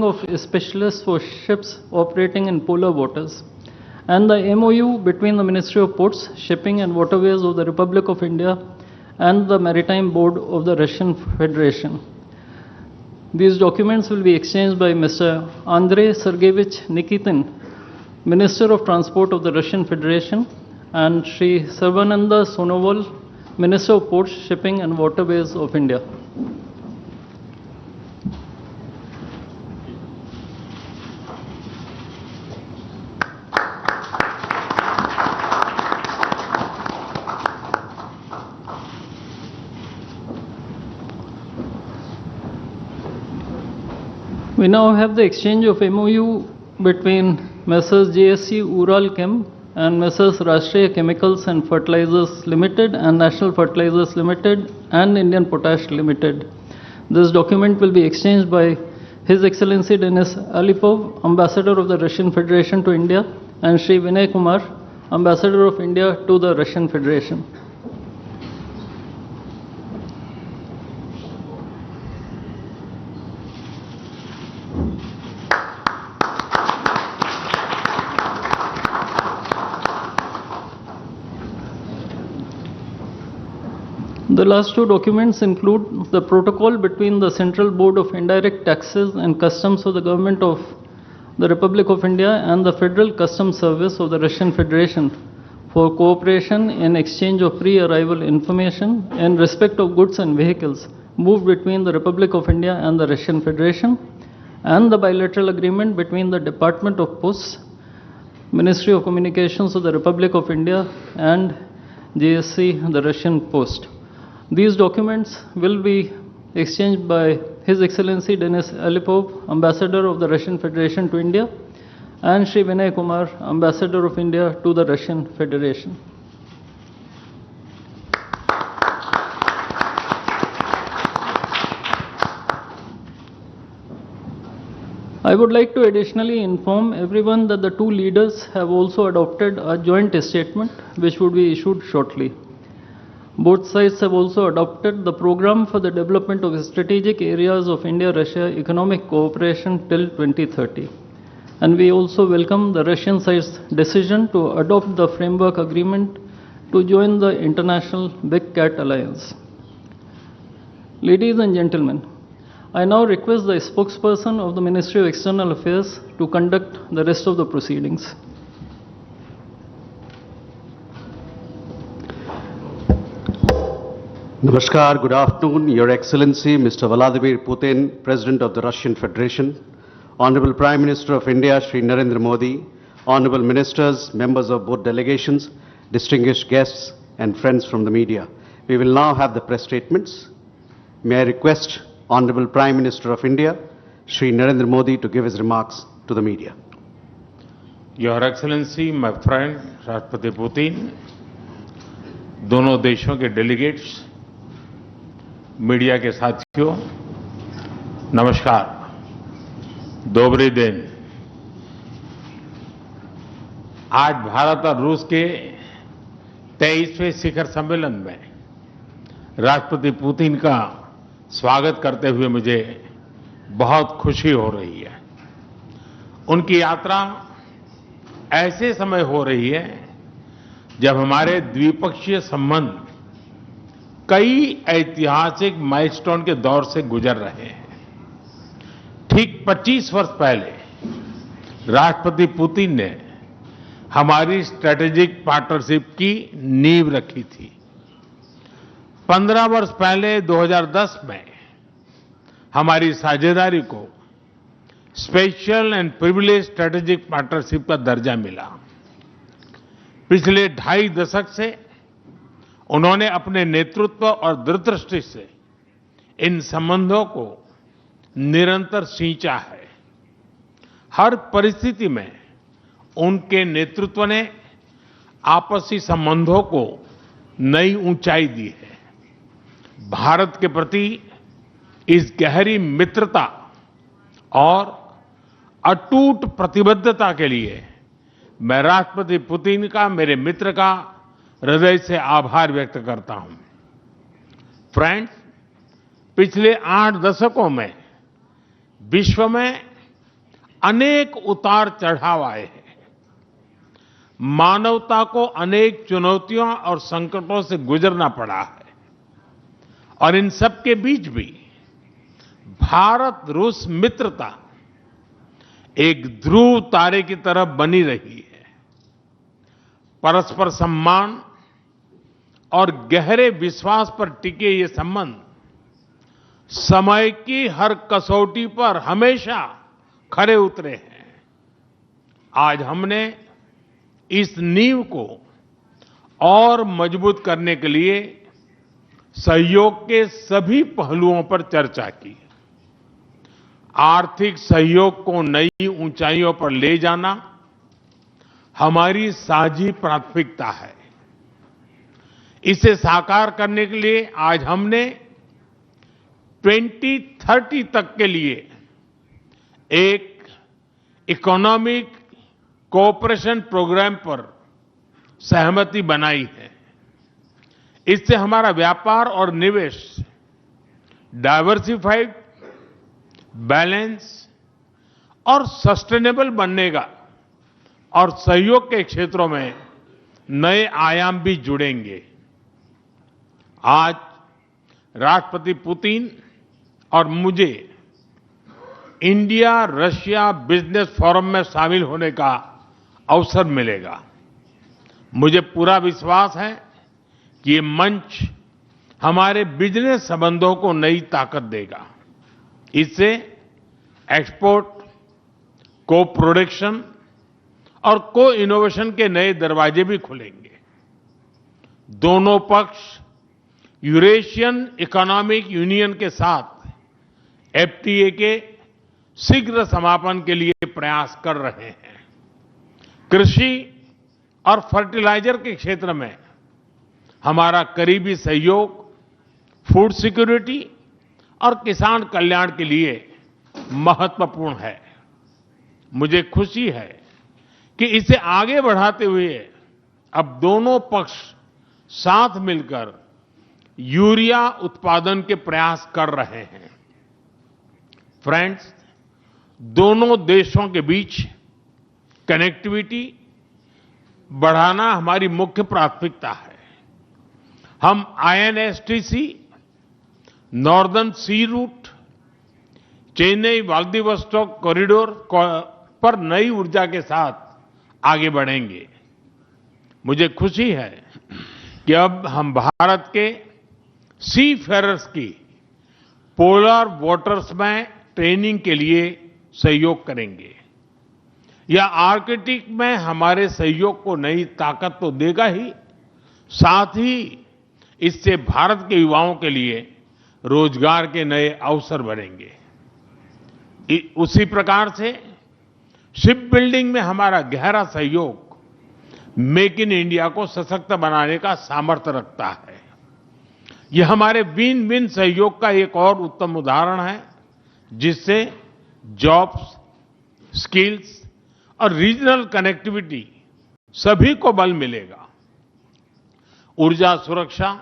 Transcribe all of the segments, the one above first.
of specialists for ships operating in polar waters, and the MOU between the Ministry of Ports, Shipping and Waterways of the Republic of India and the Maritime Board of the Russian Federation. These documents will be exchanged by Mr. Andrei Sergeyevich Nikitin, Minister of Transport of the Russian Federation, and Sri Sarvananda Sonowal, Minister of Ports, Shipping and Waterways of India. We now have the exchange of MOU between Messrs. JSC Ural Chem and Messrs. Rashtriya Chemicals and Fertilizers Limited and National Fertilizers Limited and Indian Potash Limited. This document will be exchanged by His Excellency Denis Alipov, Ambassador of the Russian Federation to India, and Sri Vinay Kumar, Ambassador of India to the Russian Federation. The last two documents include the protocol between the Central Board of Indirect Taxes and Customs of the Government of the Republic of India and the Federal Customs Service of the Russian Federation for cooperation in exchange of pre-arrival information in respect of goods and vehicles moved between the Republic of India and the Russian Federation, and the bilateral agreement between the Department of Posts, Ministry of Communications of the Republic of India, and JSC, the Russian Post. These documents will be exchanged by His Excellency Denis Alipov, Ambassador of the Russian Federation to India, and Sri Vinay Kumar, Ambassador of India to the Russian Federation. I would like to additionally inform everyone that the two leaders have also adopted a joint statement which would be issued shortly. Both sides have also adopted the program for the development of strategic areas of India-Russia economic cooperation till 2030. And we also welcome the Russian side's decision to adopt the framework agreement to join the International Big Cat Alliance. Ladies and gentlemen, I now request the spokesperson of the Ministry of External Affairs to conduct the rest of the proceedings. Namaskar, good afternoon, Your Excellency, Mr. Vladimir Putin, President of the Russian Federation, Honorable Prime Minister of India, Shri Narendra Modi, Honorable Ministers, members of both delegations, distinguished guests, and friends from the media. We will now have the press statements. May I request Honorable Prime Minister of India, Shri Narendra Modi, to give his remarks to the media. Your Excellency, my friend, Rashtrapati Putin, दोनों देशों के delegates, media के साथियों, नमस्कार, दोबरे दिन। आज भारत और रूस के 23वें शिखर सम्मेलन में राष्ट्रपति पुतिन का स्वागत करते हुए मुझे बहुत खुशी हो रही है। उनकी यात्रा ऐसे समय हो रही है जब हमारे द्विपक्षीय संबंध कई ऐतिहासिक माइलस्टोन के दौर से गुजर रहे हैं। ठीक 25 वर्ष पहले राष्ट्रपति पुतिन ने हमारी स्ट्रेटेजिक पार्टनरशिप की नींव रखी थी। 15 वर्ष पहले 2010 में हमारी साझेदारी को special and privilege strategic partnership का दर्जा मिला। पिछले 2.5 दशक से उन्होंने अपने नेतृत्व और दूरदृष्टि से इन संबंधों को निरंतर सींचा है। हर परिस्थिति में उनके नेतृत्व ने आपसी संबंधों को नई ऊंचाई दी है। भारत के प्रति इस गहरी मित्रता और अटूट प्रतिबद्धता के लिए मैं राष्ट्रपति पुतिन का, मेरे मित्र का हृदय से आभार व्यक्त करता हूं। फ्रेंड्स, पिछले 8 दशकों में विश्व में अनेक उतार चढ़ाव आए हैं। मानवता को अनेक चुनौतियों और संकटों से गुजरना पड़ा है और इन सब के बीच भी भारत रूस मित्रता एक ध्रुव तारे की तरह बनी रही है। परस्पर सम्मान और गहरे विश्वास पर टिके ये संबंध समय की हर कसौटी पर हमेशा खरे उतरे हैं। आज हमने इस नींव को और मजबूत करने के लिए सहयोग के सभी पहलुओं पर चर्चा की। आर्थिक सहयोग को नई ऊंचाइयों पर ले जाना हमारी साझी प्राथमिकता है। इसे साकार करने के लिए आज हमने 2030 तक के लिए एक इकोनॉमिक कोऑपरेशन प्रोग्राम पर सहमति बनाई है। इससे हमारा व्यापार और निवेश डाइवर्सिफाइड, बैलेंस और सस्टेनेबल बनेगा और सहयोग के क्षेत्रों में नए आयाम भी जुड़ेंगे। आज राष्ट्रपति पुतिन और मुझे इंडिया रशिया बिजनेस फोरम में शामिल होने का अवसर मिलेगा। मुझे पूरा विश्वास है कि ये मंच हमारे बिजनेस संबंधों को नई ताकत देगा। इससे एक्सपोर्ट, को प्रोडक्शन और को इनोवेशन के नए दरवाजे भी खुलेंगे। दोनों पक्ष यूरेशियन इकोनॉमिक यूनियन के साथ एफटीए के शीघ्र समापन के लिए प्रयास कर रहे हैं। कृषि और फर्टिलाइजर के क्षेत्र में हमारा करीबी सहयोग फूड सिक्योरिटी और किसान कल्याण के लिए महत्वपूर्ण है। मुझे खुशी है कि इसे आगे बढ़ाते हुए अब दोनों पक्ष साथ मिलकर यूरिया उत्पादन के प्रयास कर रहे हैं। फ्रेंड्स, दोनों देशों के बीच कनेक्टिविटी बढ़ाना हमारी मुख्य प्राथमिकता है। हम INSTC, नॉर्दर्न सी रूट, चेन्नई व्लादिवोस्टोक कॉरिडोर पर नई ऊर्जा के साथ आगे बढ़ेंगे। मुझे खुशी है कि अब हम भारत के सी फेरर्स की पोलर वाटर्स में ट्रेनिंग के लिए सहयोग करेंगे। यह आर्कटिक में हमारे सहयोग को नई ताकत तो देगा ही, साथ ही इससे भारत के युवाओं के लिए रोजगार के नए अवसर बनेंगे। उसी प्रकार से शिप बिल्डिंग में हमारा गहरा सहयोग मेक इन इंडिया को सशक्त बनाने का सामर्थ्य रखता है। यह हमारे विन विन सहयोग का एक और उत्तम उदाहरण है, जिससे जॉब्स, स्किल्स और रीजनल कनेक्टिविटी सभी को बल मिलेगा। ऊर्जा सुरक्षा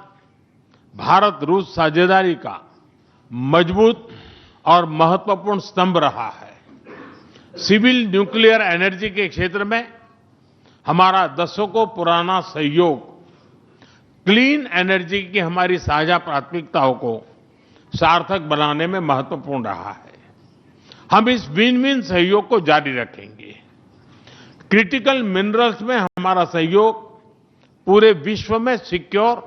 भारत रूस साझेदारी का मजबूत और महत्वपूर्ण स्तंभ रहा है। सिविल न्यूक्लियर एनर्जी के क्षेत्र में हमारा दशकों पुराना सहयोग क्लीन एनर्जी की हमारी साझा प्राथमिकताओं को सार्थक बनाने में महत्वपूर्ण रहा है। हम इस विन विन सहयोग को जारी रखेंगे। क्रिटिकल मिनरल्स में हमारा सहयोग पूरे विश्व में सिक्योर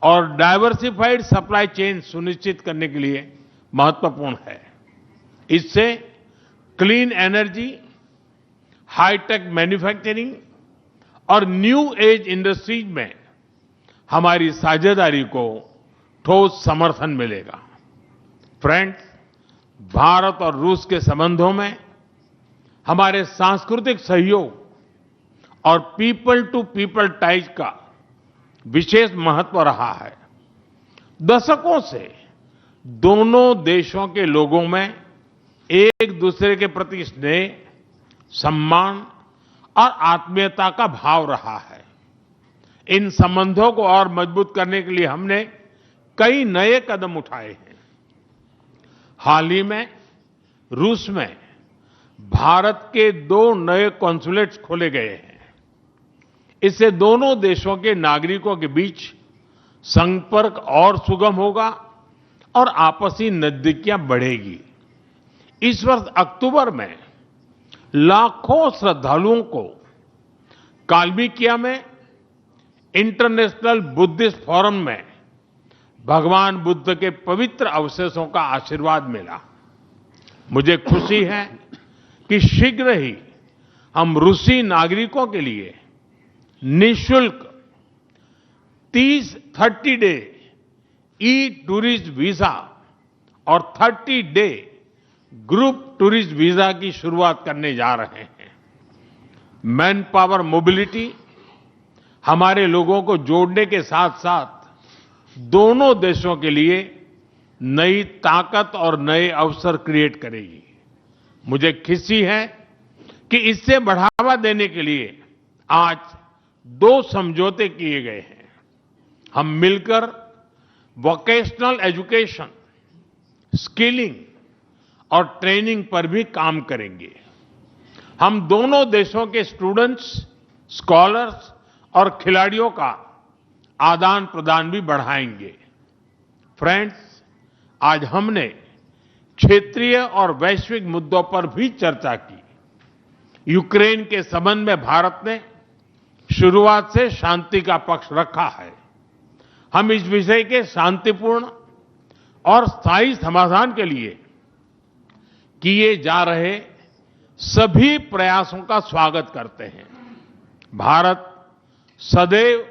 और डाइवर्सिफाइड सप्लाई चेन सुनिश्चित करने के लिए महत्वपूर्ण है। इससे क्लीन एनर्जी, हाईटेक मैन्युफैक्चरिंग और न्यू एज इंडस्ट्रीज में हमारी साझेदारी को ठोस समर्थन मिलेगा। फ्रेंड्स, भारत और रूस के संबंधों में हमारे सांस्कृतिक सहयोग और पीपल टू पीपल टाइज का विशेष महत्व रहा है। दशकों से दोनों देशों के लोगों में एक दूसरे के प्रति स्नेह, सम्मान और आत्मीयता का भाव रहा है। इन संबंधों को और मजबूत करने के लिए हमने कई नए कदम उठाए हैं। हाल ही में रूस में भारत के 2 नए कॉन्सुलेट्स खोले गए हैं। इससे दोनों देशों के नागरिकों के बीच संपर्क और सुगम होगा और आपसी नजदीकियां बढ़ेगी। इस वर्ष अक्टूबर में लाखों श्रद्धालुओं को काल्मिकिया में इंटरनेशनल बुद्धिस्ट फोरम में भगवान बुद्ध के पवित्र अवशेषों का आशीर्वाद मिला। मुझे खुशी है कि शीघ्र ही हम रूसी नागरिकों के लिए निःशुल्क 30 डे ई टूरिस्ट वीजा और 30 डे ग्रुप टूरिस्ट वीजा की शुरुआत करने जा रहे हैं। मैन पावर मोबिलिटी हमारे लोगों को जोड़ने के साथ साथ दोनों देशों के लिए नई ताकत और नए अवसर क्रिएट करेगी। मुझे खुशी है कि इससे बढ़ावा देने के लिए आज 2 समझौते किए गए हैं। हम मिलकर वोकेशनल एजुकेशन, स्किलिंग और ट्रेनिंग पर भी काम करेंगे। हम दोनों देशों के स्टूडेंट्स, स्कॉलर्स और खिलाड़ियों का आदान प्रदान भी बढ़ाएंगे। फ्रेंड्स, आज हमने क्षेत्रीय और वैश्विक मुद्दों पर भी चर्चा की। यूक्रेन के संबंध में भारत ने शुरुआत से शांति का पक्ष रखा है। हम इस विषय के शांतिपूर्ण और स्थायी समाधान के लिए किए जा रहे सभी प्रयासों का स्वागत करते हैं। भारत सदैव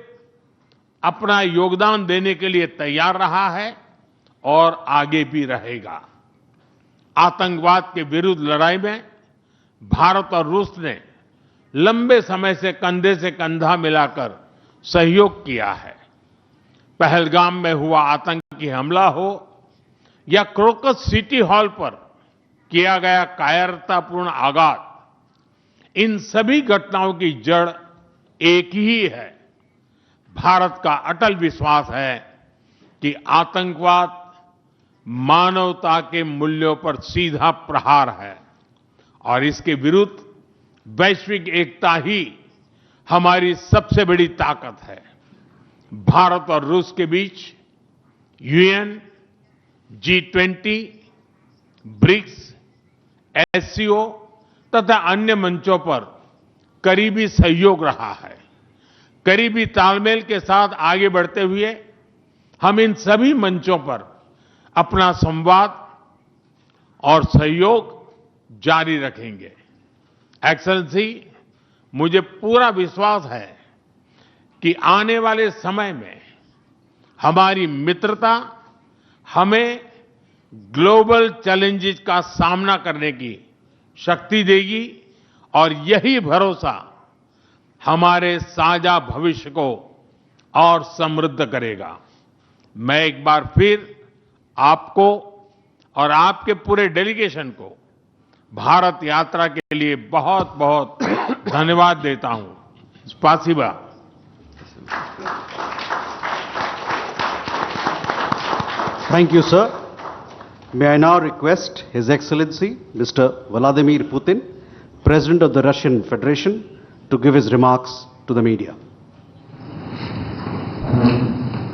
अपना योगदान देने के लिए तैयार रहा है और आगे भी रहेगा। आतंकवाद के विरुद्ध लड़ाई में भारत और रूस ने लंबे समय से कंधा मिलाकर सहयोग किया है। पहलगाम में हुआ आतंकी हमला हो या क्रोकस सिटी हॉल पर किया गया कायरतापूर्ण आघात, इन सभी घटनाओं की जड़ एक ही है। भारत का अटल विश्वास है कि आतंकवाद मानवता के मूल्यों पर सीधा प्रहार है और इसके विरुद्ध वैश्विक एकता ही हमारी सबसे बड़ी ताकत है। भारत और रूस के बीच यूएन, G20, ब्रिक्स, एससीओ तथा अन्य मंचों पर करीबी सहयोग रहा है। करीबी तालमेल के साथ आगे बढ़ते हुए हम इन सभी मंचों पर अपना संवाद और सहयोग जारी रखेंगे। एक्सेलेंसी, मुझे पूरा विश्वास है कि आने वाले समय में हमारी मित्रता हमें ग्लोबल चैलेंजेस का सामना करने की शक्ति देगी और यही भरोसा हमारे साझा भविष्य को और समृद्ध करेगा। मैं एक बार फिर आपको और आपके पूरे डेलीगेशन को भारत यात्रा के लिए बहुत बहुत धन्यवाद देता हूं। स्पासिबा। Thank you, sir. May I now request His Excellency Mr. Vladimir Putin, President of the Russian Federation, to give his remarks to the media.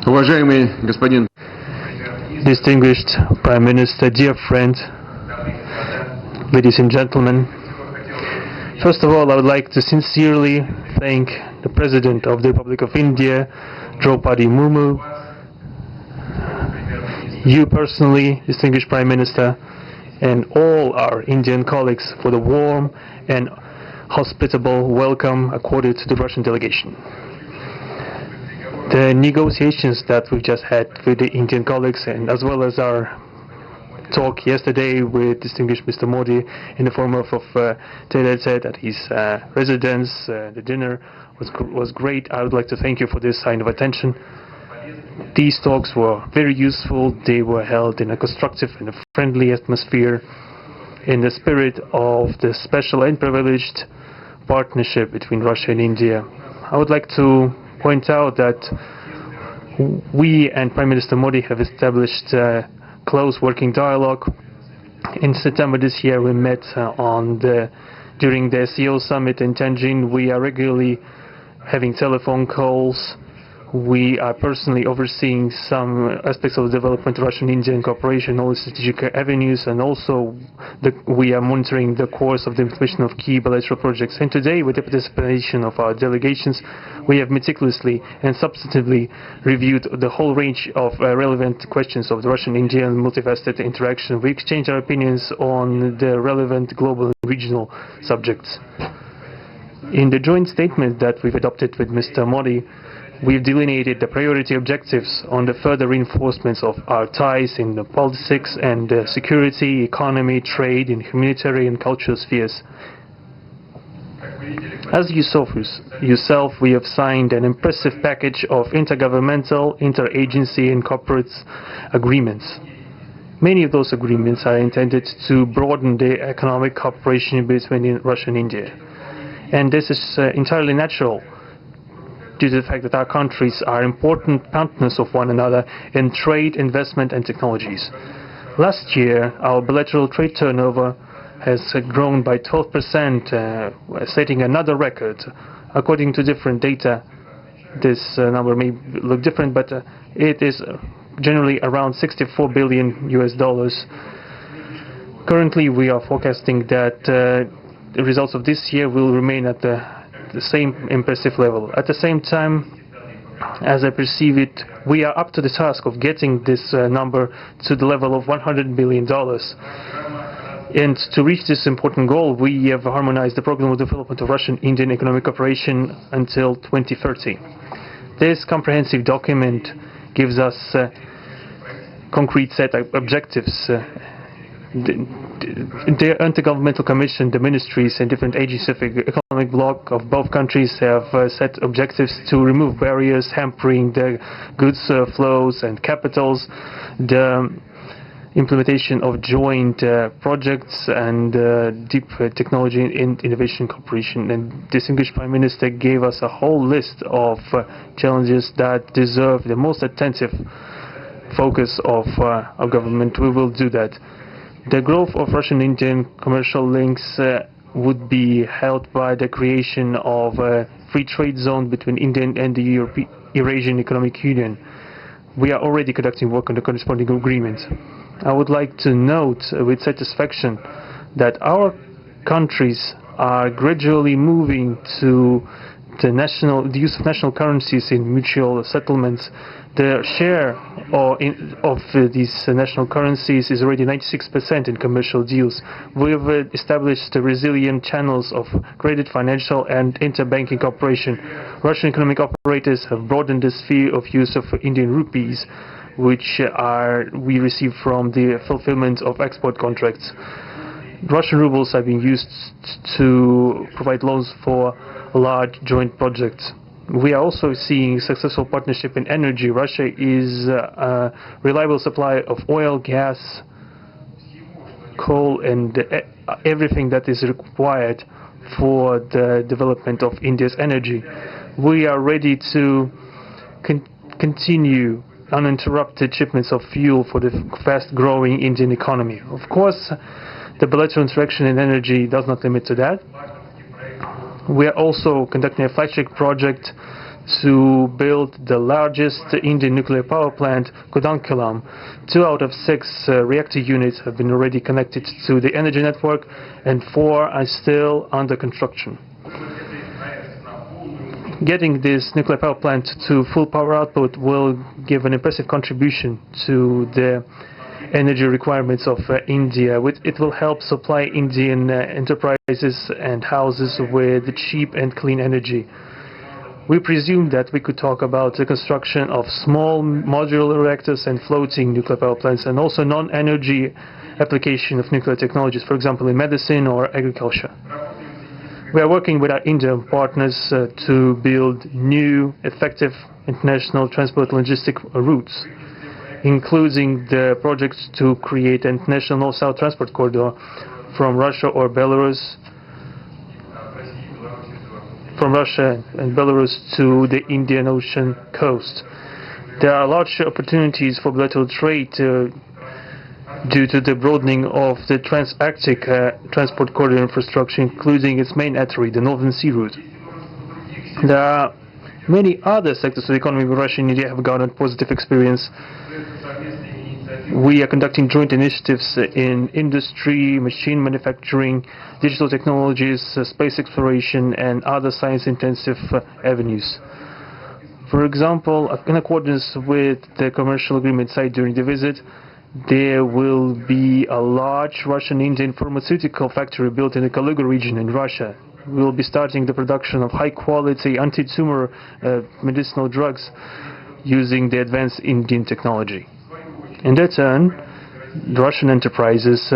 Уважаемый господин Distinguished Prime Minister, dear friends, ladies and gentlemen, first of all, I would like to sincerely thank the President of the Republic of India, Draupadi Murmu, you personally, Distinguished Prime Minister, and all our Indian colleagues for the warm and hospitable welcome accorded to the Russian delegation. The negotiations that we've just had with the Indian colleagues, and as well as our talk yesterday with distinguished Mr. Modi in the form of Taylor said at his residence, the dinner was great. I would like to thank you for this sign of attention. These talks were very useful. They were held in a constructive and a friendly atmosphere in the spirit of the special and privileged partnership between Russia and India. I would like to point out that we and Prime Minister Modi have established close working dialogue In September this year, we met during the SEO summit in Tianjin. We are regularly having telephone calls. We are personally overseeing some aspects of the development of Russian-Indian cooperation, all the strategic avenues, and also we are monitoring the course of the implementation of key bilateral projects. And today, with the participation of our delegations, we have meticulously and substantively reviewed the whole range of relevant questions of the Russian-Indian multifaceted interaction. We exchanged our opinions on the relevant global and regional subjects. In the joint statement that we've adopted with Mr. Modi, we've delineated the priority objectives on the further reinforcements of our ties in the politics and security, economy, trade, in humanitarian and cultural spheres. As you saw for yourself, we have signed an impressive package of intergovernmental, interagency and corporate agreements. Many of those agreements are intended to broaden the economic cooperation between Russia and India. And this is entirely natural, due to the fact that our countries are important partners of one another in trade, investment and technologies. Last year, our bilateral trade turnover has grown by 12%, setting another record. According to different data, this number may look different, but it is generally around $64 billion. Currently, we are forecasting that the results of this year will remain at the same impressive level. At the same time, as I perceive it, we are up to the task of getting this number to the level of $100 billion. And to reach this important goal, we have harmonized the program of development of Russian-Indian economic cooperation until 2030. This comprehensive document gives us concrete set of objectives. The Intergovernmental Commission, the ministries and different agencies of the economic bloc of both countries have set objectives to remove barriers hampering the goods flows and capitals, the implementation of joint projects and deep technology and innovation cooperation. And distinguished Prime Minister gave us a whole list of challenges that deserve the most attentive focus of our government. We will do that. The growth of Russian-Indian commercial links would be helped by the creation of a free trade zone between India and the Eurasian Economic Union. We are already conducting work on the corresponding agreement. I would like to note with satisfaction that our countries are gradually moving to the use of national currencies in mutual settlements. The share of these national currencies is already 96% in commercial deals. We have established resilient channels of credit, financial and interbanking cooperation. Russian economic operators have broadened the sphere of use of Indian rupees, which we receive from the fulfillment of export contracts. Russian rubles are being used to provide loans for large joint projects. We are also seeing successful partnership in energy. Russia is a reliable supplier of oil, gas, coal and everything that is required for the development of India's energy. We are ready to continue uninterrupted shipments of fuel for the fast-growing Indian economy. Of course, the bilateral interaction in energy does not limit to that. We are also conducting a flagship project to build the largest Indian nuclear power plant, Kudankulam. 2 out of 6 reactor units have been already connected to the energy network and 4 are still under construction. Getting this nuclear power plant to full power output will give an impressive contribution to the energy requirements of India. It will help supply Indian enterprises and houses with cheap and clean energy. We presume that we could talk about the construction of small modular reactors and floating nuclear power plants, and also non-energy application of nuclear technologies, for example in medicine or agriculture. We are working with our Indian partners to build new, effective international transport logistic routes, including the projects to create an international north-south transport corridor from Russia and Belarus to the Indian Ocean coast. There are large opportunities for bilateral trade due to the broadening of the trans-Arctic transport corridor infrastructure, including its main artery, the Northern Sea Route. There are many other sectors of the economy where Russia and India have garnered positive experience. We are conducting joint initiatives in industry, machine manufacturing, digital technologies, space exploration, and other science-intensive avenues. For example, in accordance with the commercial agreement signed during the visit, there will be a large Russian-Indian pharmaceutical factory built in the Kaluga region in Russia. We will be starting the production of high-quality anti-tumor medicinal drugs using the advanced Indian technology. In their turn, the Russian enterprises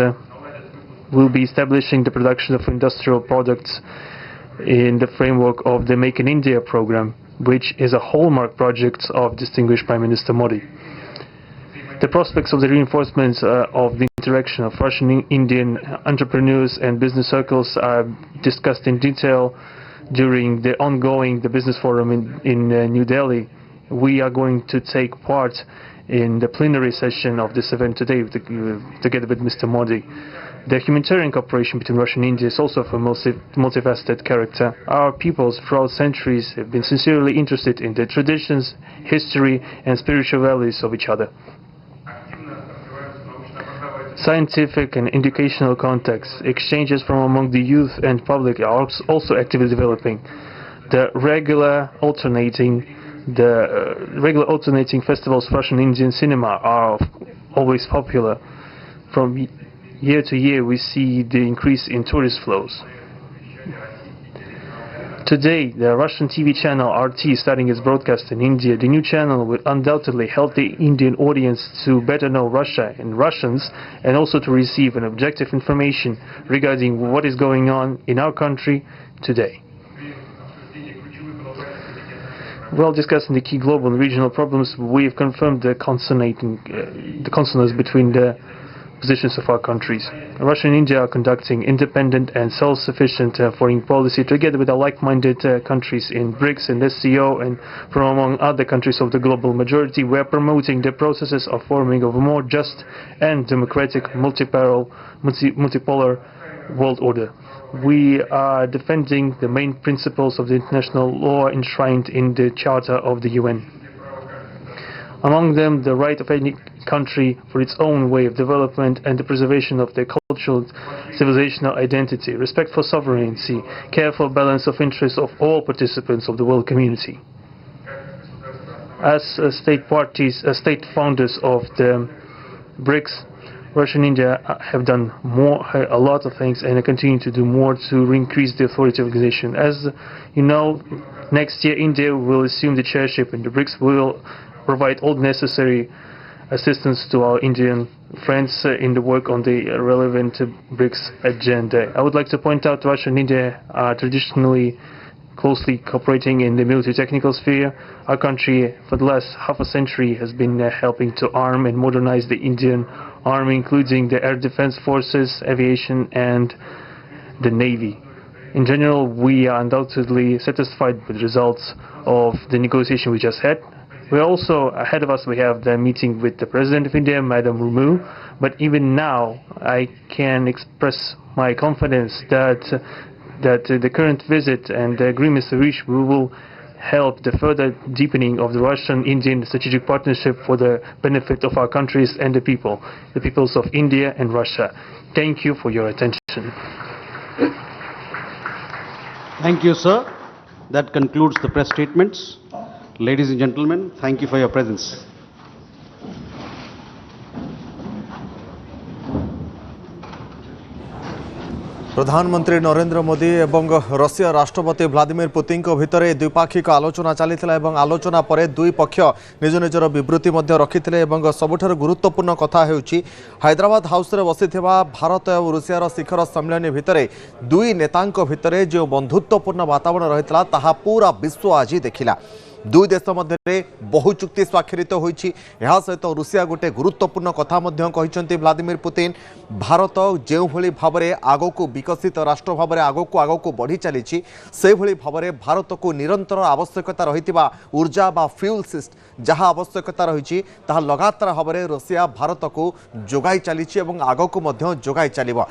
will be establishing the production of industrial products in the framework of the Make in India program, which is a hallmark project of distinguished Prime Minister Modi. The prospects of the reinforcement of the interaction of Russian-Indian entrepreneurs and business circles are discussed in detail during the ongoing Business Forum in New Delhi. We are going to take part in the plenary session of this event today together with Mr. Modi. The humanitarian cooperation between Russia and India is also of a multifaceted character. Our peoples throughout centuries have been sincerely interested in the traditions, history, and spiritual values of each other. Scientific and educational contacts, exchanges from among the youth and public are also actively developing. The regular alternating festivals of Russian Indian cinema are always popular. From year to year we see the increase in tourist flows. Today, the Russian TV channel RT is starting its broadcast in India. The new channel will undoubtedly help the Indian audience to better know Russia and Russians, and also to receive an objective information regarding what is going on in our country today. While discussing the key global and regional problems, we have confirmed the consonance between the positions of our countries. Russia and India are conducting independent and self-sufficient foreign policy together with the like-minded countries in BRICS and SCO, and from among other countries of the global majority. We are promoting the processes of forming of a more just and democratic multipolar world order. We are defending the main principles of the international law enshrined in the Charter of the UN. Among them, the right of any country for its own way of development and the preservation of their cultural civilizational identity, respect for sovereignty, careful balance of interests of all participants of the world community. As state founders of the BRICS, Russia and India have done a lot of things, and continue to do more to increase the authority of the organization. As you know, next year India will assume the chairship, and the BRICS will provide all necessary assistance to our Indian friends in the work on the relevant BRICS agenda. I would like to point out Russia and India are traditionally closely cooperating in the military technical sphere. Our country for the last half a century has been helping to arm and modernize the Indian Army, including the air defense forces, aviation, and the Navy. In general, we are undoubtedly satisfied with the results of the negotiation we just had. We're also, ahead of us, we have the meeting with the President of India, Madam Murmu. But even now, I can express my confidence that the current visit and the agreements reached will help the further deepening of the Russian-Indian strategic partnership for the benefit of our countries and the peoples of India and Russia. Thank you for your attention. Thank you, sir. That concludes the press statements. Ladies and gentlemen, thank you for your presence. प्रधानमंत्री नरेंद्र मोदी एवं Russia राष्ट्रपति Vladimir Putin भितर द्विपाक्षिक आलोचना चली आलोचना पर दुई पक्ष निज निजर विवृत्ति रखिते सबुठार गुरुत्वपूर्ण कथा हेउछि हैदराबाद हाउस रे बसिथिबा भारत और रुषियार शिखर सम्मेलन भितर दुई नेतांक भितर जो बंधुत्वपूर्ण वातावरण रहितला ताहा पूरा विश्व आज देखिला। दुई देश मध्य बहु चुक्ति स्वाक्षरित होईछि। एहा सहित रूसिया गोटे गुरुत्वपूर्ण कथा मध्य कहिसंती व्लादिमीर पुतिन। भारत जो भली भाबरे आगको विकसित राष्ट्र भाबरे आगको बढ़ी चली से भली भाबरे भारत को निरंतर आवश्यकता रहितिबा ऊर्जा बा फ्यूल सिस्ट जहाँ आवश्यकता रही लगातार भाव में रूसिया भारत को जोगाई चली आगको जोगाई चलिबो।